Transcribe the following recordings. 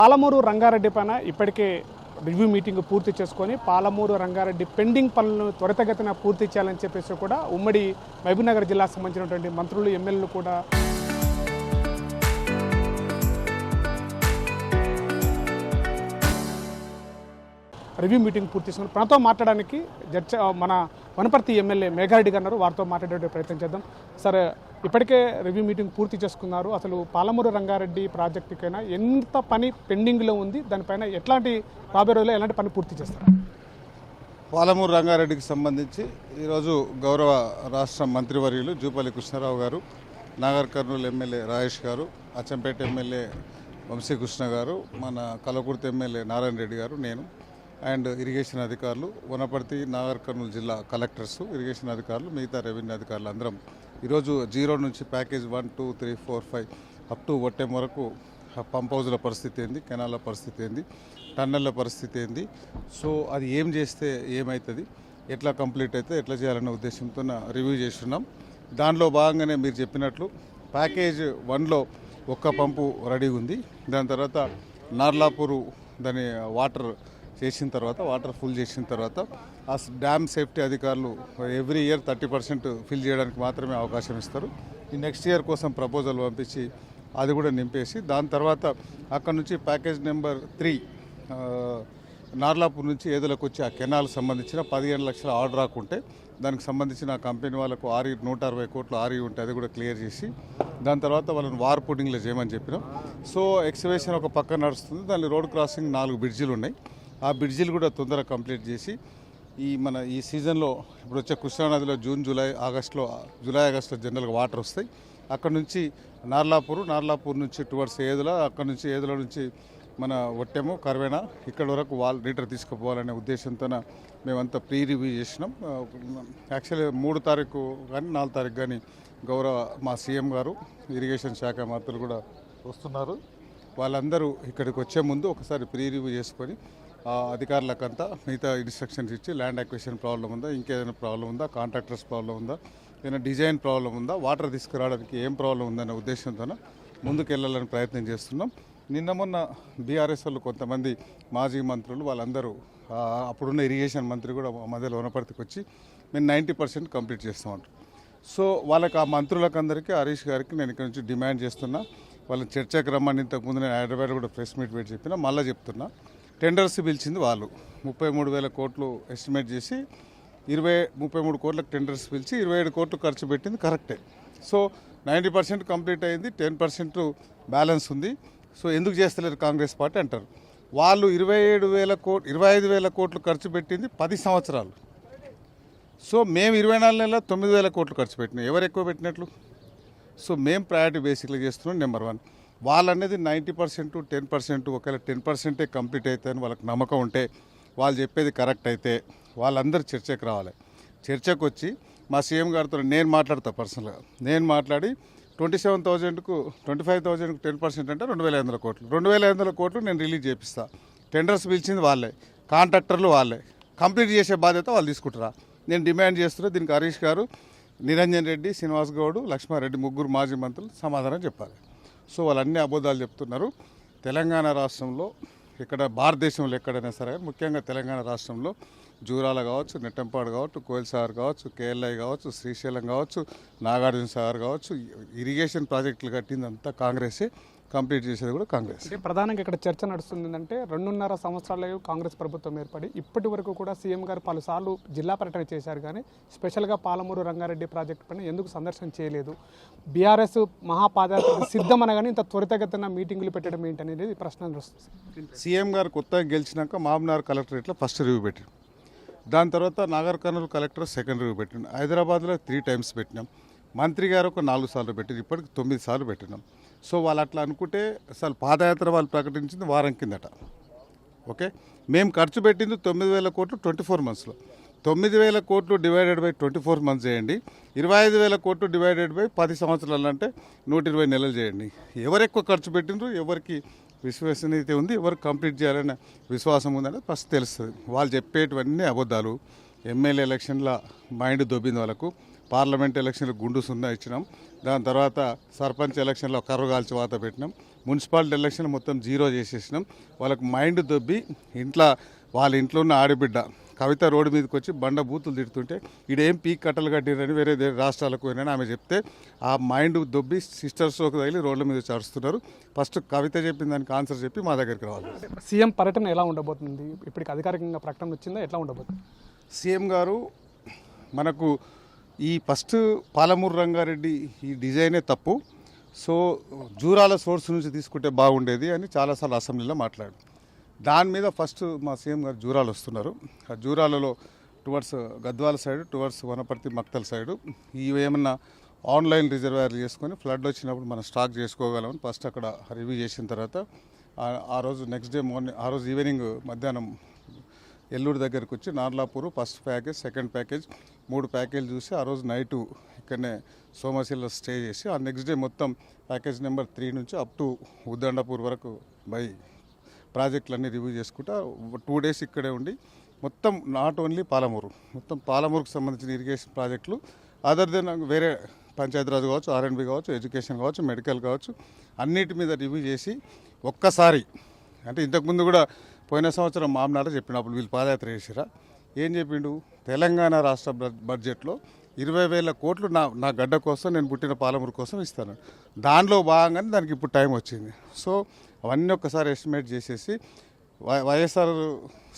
పాలమూరు రంగారెడ్డి పైన ఇప్పటికే review meeting పూర్తి చేసుకొని పాలమూరు రంగారెడ్డి పెండింగ్ పనులను త్వరితగతిన పూర్తి చేయాలని చెప్పేసి కూడా ఉమ్మడి మహబూబ్నగర్ జిల్లాకు సంబంధించినటువంటి మంత్రులు ఎమ్మెల్యేలు కూడా రివ్యూ మీటింగ్ పూర్తి చేసుకుని మనతో మాట్లాడడానికి మన వనపర్తి ఎమ్మెల్యే మేఘారెడ్డి గారు వారితో మాట్లాడే ప్రయత్నం చేద్దాం. సార్, ఇప్పటికే రివ్యూ మీటింగ్ పూర్తి చేసుకున్నారు. అసలు పాలమూరు రంగారెడ్డి ప్రాజెక్టుకైనా ఎంత పని పెండింగ్లో ఉంది, దానిపైన ఎట్లాంటి రాబోయే రోజుల్లో ఎలాంటి పని పూర్తి చేస్తారు? పాలమూరు రంగారెడ్డికి సంబంధించి ఈరోజు గౌరవ రాష్ట్ర మంత్రివర్యులు జూపల్లి కృష్ణారావు గారు, నాగర్ కర్నూలు ఎమ్మెల్యే రాజేష్ గారు, అచ్చంపేట ఎమ్మెల్యే వంశీకృష్ణ గారు, మన కలకుర్తి ఎమ్మెల్యే నారాయణ రెడ్డి గారు, నేను అండ్ ఇరిగేషన్ అధికారులు, వనపర్తి నాగర్ కర్నూలు జిల్లా కలెక్టర్స్, ఇరిగేషన్ అధికారులు, మిగతా రెవెన్యూ అధికారులు అందరం ఈరోజు 0 నుంచి ప్యాకేజ్ 1, 2, 3, 4, 5 అప్ టు ఒట్టెం వరకు పంప్ హౌజ్ల పరిస్థితి ఏంది, కెనాల పరిస్థితి ఏంది, టన్నెళ్ళ పరిస్థితి ఏంది, సో అది ఏం చేస్తే ఏమవుతుంది, ఎట్లా కంప్లీట్ అయితే ఎట్లా చేయాలనే ఉద్దేశంతో రివ్యూ చేస్తున్నాం. దానిలో భాగంగానే మీరు చెప్పినట్లు ప్యాకేజ్ 1లో ఒక్క పంపు రెడీ ఉంది. దాని తర్వాత నార్లాపూరు దాని వాటర్ ఫుల్ చేసిన తర్వాత ఆ డ్యామ్ సేఫ్టీ అధికారులు ఎవ్రీ ఇయర్ 30% ఫిల్ చేయడానికి మాత్రమే అవకాశం ఇస్తారు. ఈ నెక్స్ట్ ఇయర్ కోసం ప్రపోజల్ పంపించి అది కూడా నింపేసి దాని తర్వాత అక్కడ నుంచి ప్యాకేజ్ నెంబర్ 3 నార్లాపూర్ నుంచి ఏదులకు వచ్చి ఆ కెనాల్ సంబంధించిన 15 లక్షల ఆర్డర్ రాకుంటే దానికి సంబంధించిన కంపెనీ వాళ్ళకు 160 కోట్లు ఆర్ఈ ఉంటే అది కూడా క్లియర్ చేసి దాని తర్వాత వాళ్ళని వార్ పుడ్డింగ్లో చేయమని చెప్పినాం. సో ఎక్స్కవేషన్ ఒక పక్క నడుస్తుంది. దాని రోడ్ క్రాసింగ్ 4 బ్రిడ్జిలు ఉన్నాయి. ఆ బ్రిడ్జిలు కూడా తొందరగా కంప్లీట్ చేసి ఈ సీజన్లో ఇప్పుడు వచ్చే కృష్ణానదిలో జూలై ఆగస్టులో జనరల్గా వాటర్ వస్తాయి. అక్కడ నుంచి నార్లాపూర్ నుంచి టువర్డ్స్ ఏదుల, అక్కడ నుంచి ఏదుల నుంచి మన ఒట్టెము కర్వేనా ఇక్కడ వరకు లీటర్ తీసుకుపోవాలనే ఉద్దేశంతో మేమంతా ప్రీ రివ్యూ చేసినాం. యాక్చువల్లీ 3 తారీఖు కానీ 4 తారీఖు కానీ గౌరవ మా సీఎం గారు, ఇరిగేషన్ శాఖ మంత్రులు కూడా వస్తున్నారు. వాళ్ళందరూ ఇక్కడికి వచ్చే ముందు ఒకసారి ప్రీ రివ్యూ చేసుకొని అధికారులకంతా మిగతా ఇన్స్ట్రక్షన్స్ ఇచ్చి ల్యాండ్ అక్విజిషన్ ప్రాబ్లం ఉందా, ఇంకేదైనా ప్రాబ్లం ఉందా, కాంట్రాక్టర్స్ ప్రాబ్లం ఉందా, ఏదైనా డిజైన్ ప్రాబ్లం ఉందా, వాటర్ తీసుకురావడానికి ఏం ప్రాబ్లం ఉందనే ఉద్దేశంతో ముందుకు వెళ్ళాలని ప్రయత్నం చేస్తున్నాం. నిన్న మొన్న బీఆర్ఎస్ వాళ్ళు కొంతమంది మాజీ మంత్రులు వాళ్ళందరూ అప్పుడున్న ఇరిగేషన్ మంత్రి కూడా మధ్యలో వనపర్తికి వచ్చి మేము 90% కంప్లీట్ చేస్తామంటారు. సో వాళ్ళకి ఆ మంత్రులకందరికీ హరీష్ గారికి నేను ఇక్కడ నుంచి డిమాండ్ చేస్తున్నా, వాళ్ళని చర్చకు రమ్మని ఇంతకుముందు నేను హైదరాబాద్ కూడా ప్రెస్ మీట్ పెట్టి చెప్పినా, మళ్ళీ చెప్తున్నా. టెండర్స్ పిలిచింది వాళ్ళు 33,000 కోట్లు ఎస్టిమేట్ చేసి 33 కోట్లకు టెండర్స్ పిలిచి 27 కోట్లు ఖర్చు పెట్టింది కరెక్టే. సో 90% కంప్లీట్ అయింది, 10% బ్యాలెన్స్ ఉంది. సో ఎందుకు చేస్తలేరు కాంగ్రెస్ పార్టీ అంటారు. వాళ్ళు 25,000 కోట్లు ఖర్చు పెట్టింది 10 సంవత్సరాలు. సో మేము 24 నెలల 9,000 కోట్లు ఖర్చు పెట్టినాం. ఎవరు ఎక్కువ పెట్టినట్లు? సో మేము ప్రయారిటీ బేసిక్గా చేస్తున్నాం. నెంబర్ 1 వాళ్ళు అనేది 90%, 10%, ఒకవేళ 10% కంప్లీట్ అవుతాయని వాళ్ళకి నమ్మకం ఉంటే, వాళ్ళు చెప్పేది కరెక్ట్ అయితే వాళ్ళందరూ చర్చకు రావాలి. చర్చకు వచ్చి మా సీఎం గారితో నేను మాట్లాడతా, పర్సనల్గా నేను మాట్లాడి 27,000కు 25,000కు 10% అంటే 2,500 కోట్లు, 2,500 కోట్లు నేను రిలీజ్ చేపిస్తా. టెండర్స్ పిలిచింది వాళ్ళే, కాంట్రాక్టర్లు వాళ్ళే, కంప్లీట్ చేసే బాధ్యత వాళ్ళు తీసుకుంటారా? నేను డిమాండ్ చేస్తున్నా. దీనికి హరీష్ గారు, నిరంజన్ రెడ్డి, శ్రీనివాస్ గౌడ్, లక్ష్మారెడ్డి 3 మాజీ మంత్రులు సమాధానం చెప్పాలి. సో వాళ్ళన్నీ అబద్ధాలు చెప్తున్నారు. తెలంగాణ రాష్ట్రంలో ఇక్కడ భారతదేశంలో ఎక్కడైనా సరే, ముఖ్యంగా తెలంగాణ రాష్ట్రంలో జూరాల కావచ్చు, నెట్టంపాడు కావచ్చు, కోయిల్సాగర్ కావచ్చు, కేఎల్ఐ కావచ్చు, శ్రీశైలం కావచ్చు, నాగార్జున సాగర్ కావచ్చు, ఇరిగేషన్ ప్రాజెక్టులు కట్టిందంతా కాంగ్రెసే, కంప్లీట్ చేసేది కూడా కాంగ్రెస్. అంటే ప్రధానంగా ఇక్కడ చర్చ నడుస్తుంది ఏంటంటే 2.5 సంవత్సరాలు కాంగ్రెస్ ప్రభుత్వం ఏర్పడి ఇప్పటి వరకు కూడా సీఎం గారు పలుసార్లు జిల్లా పర్యటన చేశారు, కానీ స్పెషల్గా పాలమూరు రంగారెడ్డి ప్రాజెక్టు పైన ఎందుకు సందర్శన చేయలేదు? బీఆర్ఎస్ మహాపాదయాత్ర సిద్ధమనగానే ఇంత త్వరితగతిన మీటింగులు పెట్టడం ఏంటనేది ప్రశ్న వస్తుంది. సీఎం గారు కొత్తగా గెలిచినాక మహబూబ్నగర్ కలెక్టరేట్లో ఫస్ట్ రివ్యూ పెట్టారు. దాని తర్వాత Nagar Kurnool collector second review పెట్టినాం. హైదరాబాద్లో 3 టైమ్స్ పెట్టినాం. మంత్రి గారు ఒక 4 సార్లు పెట్టారు. ఇప్పటికి 9 సార్లు పెట్టినాం. సో వాళ్ళు అట్లా అనుకుంటే అసలు పాదయాత్ర వాళ్ళు ప్రకటించింది వారం కిందట. ఓకే, మేము ఖర్చు పెట్టింది 9,000 కోట్లు 24 మంత్స్లో. 9,000 కోట్లు డివైడెడ్ బై 24 మంత్స్ చేయండి. 25,000 కోట్లు డివైడెడ్ బై 10 సంవత్సరాలు అంటే 120 నెలలు చేయండి. ఎవరు ఎక్కువ ఖర్చు పెట్టిండ్రు, ఎవరికి విశ్వసనీయత ఉంది, ఎవరు కంప్లీట్ చేయాలనే విశ్వాసం ఉందనేది ఫస్ట్ తెలుస్తుంది. వాళ్ళు చెప్పేటివన్నీ అబద్ధాలు. ఎమ్మెల్యే ఎలక్షన్ల మైండ్ దొబ్బింది వాళ్ళకు. పార్లమెంట్ ఎలక్షన్లు గుండు సున్నా ఇచ్చినాం. దాని తర్వాత సర్పంచ్ ఎలక్షన్లో కర్రు కాల్చి వాత పెట్టినాం. మున్సిపాలిటీ ఎలక్షన్ మొత్తం జీరో చేసేసినాం. వాళ్ళకు మైండ్ దొబ్బి వాళ్ళ ఇంట్లో ఉన్న ఆడబిడ్డ కవిత రోడ్డు మీదకి వచ్చి బండ బూతులు తిడుతుంటే ఈడేం పీక్ కట్టలు కట్టిరని వేరే రాష్ట్రాలకు పోయినని ఆమె చెప్తే ఆ మైండ్ దొబ్బి సిస్టర్స్లోకి తగిలి రోడ్ల మీద చరుస్తున్నారు. ఫస్ట్ కవిత చెప్పిన దానికి ఆన్సర్ చెప్పి మా దగ్గరికి రావాలి. సీఎం పర్యటన ఎలా ఉండబోతుంది? ఇప్పటికి అధికారికంగా ప్రకటన వచ్చిందా? ఎట్లా ఉండబోతుంది? సీఎం గారు మనకు ఈ ఫస్ట్ పాలమూరు రంగారెడ్డి ఈ డిజైనే తప్పు. సో జూరాల సోర్స్ నుంచి తీసుకుంటే బాగుండేది అని చాలాసార్లు అసెంబ్లీలో మాట్లాడు. దాని మీద ఫస్ట్ మా సీఎం గారు జూరాలు వస్తున్నారు. ఆ జూరాలలో towards Gadwal side, towards Wanaparthy Makthal side ఇవి ఏమన్నా ఆన్లైన్ రిజర్వాయర్లు చేసుకొని ఫ్లడ్ వచ్చినప్పుడు మనం స్టాక్ చేసుకోగలమని ఫస్ట్ అక్కడ రివ్యూ చేసిన తర్వాత ఆ రోజు నెక్స్ట్ డే మార్నింగ్, ఆ రోజు ఈవినింగ్ మధ్యాహ్నం ఎల్లూరు దగ్గరికి వచ్చి Narlapur first package, second package 3 package చూసి ఆ రోజు నైటు ఇక్కడనే సోమశిలలో స్టే చేసి ఆ నెక్స్ట్ డే మొత్తం ప్యాకేజ్ నెంబర్ 3 నుంచి అప్ టు ఉద్దండపూర్ వరకు బై ప్రాజెక్టులన్నీ రివ్యూ చేసుకుంటా 2 డేస్ ఇక్కడే ఉండి మొత్తం నాట్ ఓన్లీ పాలమూరు, మొత్తం పాలమూరుకు సంబంధించిన ఇరిగేషన్ ప్రాజెక్టులు అదర్ దెన్ వేరే పంచాయతీరాజ్ కావచ్చు, ఆర్ఎండ్బి కావచ్చు, ఎడ్యుకేషన్ కావచ్చు, మెడికల్ కావచ్చు, అన్నిటి మీద రివ్యూ చేసి ఒక్కసారి అంటే ఇంతకుముందు కూడా పోయిన సంవత్సరం మామనాడ చెప్పినప్పుడు వీళ్ళు పాదయాత్ర చేసిరా ఏం చెప్పిండు, తెలంగాణ రాష్ట్ర బడ్జెట్లో 20,000 కోట్లు నా గడ్డ కోసం, నేను పుట్టిన పాలమూరు కోసం ఇస్తాను. దానిలో భాగంగానే దానికి ఇప్పుడు టైం వచ్చింది. సో అవన్నీ ఒక్కసారి ఎస్టిమేట్ చేసేసి వైఎస్ఆర్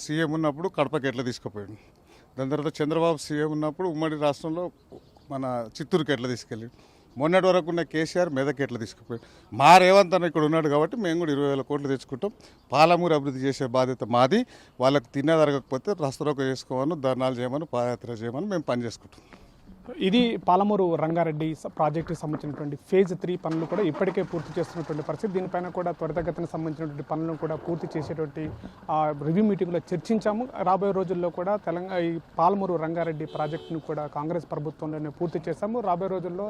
సీఎం ఉన్నప్పుడు కడపకి ఎట్లా తీసుకుపోయాడు, దాని తర్వాత చంద్రబాబు సీఎం ఉన్నప్పుడు ఉమ్మడి రాష్ట్రంలో మన చిత్తూరుకి ఎట్లా తీసుకెళ్ళి, మొన్నటి వరకు ఉన్న కేసీఆర్ మెదక్ ఎట్లా తీసుకుపోయాడు. మా రేవంత్ అన్న ఇక్కడ ఉన్నాడు కాబట్టి మేము కూడా 20,000 కోట్లు తెచ్చుకుంటాం. పాలమూరు అభివృద్ధి చేసే బాధ్యత మాది. వాళ్ళకి తినేదరగకపోతే రస్తరోక చేసుకోమని, ధర్నాలు చేయమని, పాదయాత్ర చేయమని మేము పని చేసుకుంటాం. ఇది పాలమూరు రంగారెడ్డి ప్రాజెక్టుకి సంబంధించినటువంటి ఫేజ్ 3 పనులు కూడా ఇప్పటికే పూర్తి చేస్తున్నటువంటి పరిస్థితి. దీనిపైన కూడా త్వరితగతిన సంబంధించినటువంటి పనులను కూడా పూర్తి చేసేటువంటి రివ్యూ మీటింగ్లో చర్చించాము. రాబోయే రోజుల్లో కూడా ఈ పాలమూరు రంగారెడ్డి ప్రాజెక్టును కూడా కాంగ్రెస్ ప్రభుత్వంలోనే పూర్తి చేశాము. రాబోయే రోజుల్లో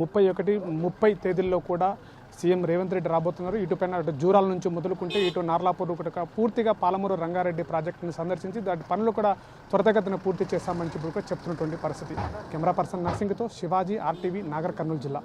30 తేదీల్లో కూడా సీఎం రేవంత్ రెడ్డి రాబోతున్నారు. ఇటుపైన అటు జూరాల నుంచి మొదలుకుంటే ఇటు నార్లాపూర్ కూడా పూర్తిగా పాలమూరు రంగారెడ్డి ప్రాజెక్టును సందర్శించి దాని పనులు కూడా త్వరితగతిన పూర్తి చేస్తామని చెప్తున్నటువంటి పరిస్థితి. కెమెరా పర్సన్ నర్సింగ్తో శివాజీ, RTV, నాగర్ కర్నూలు జిల్లా.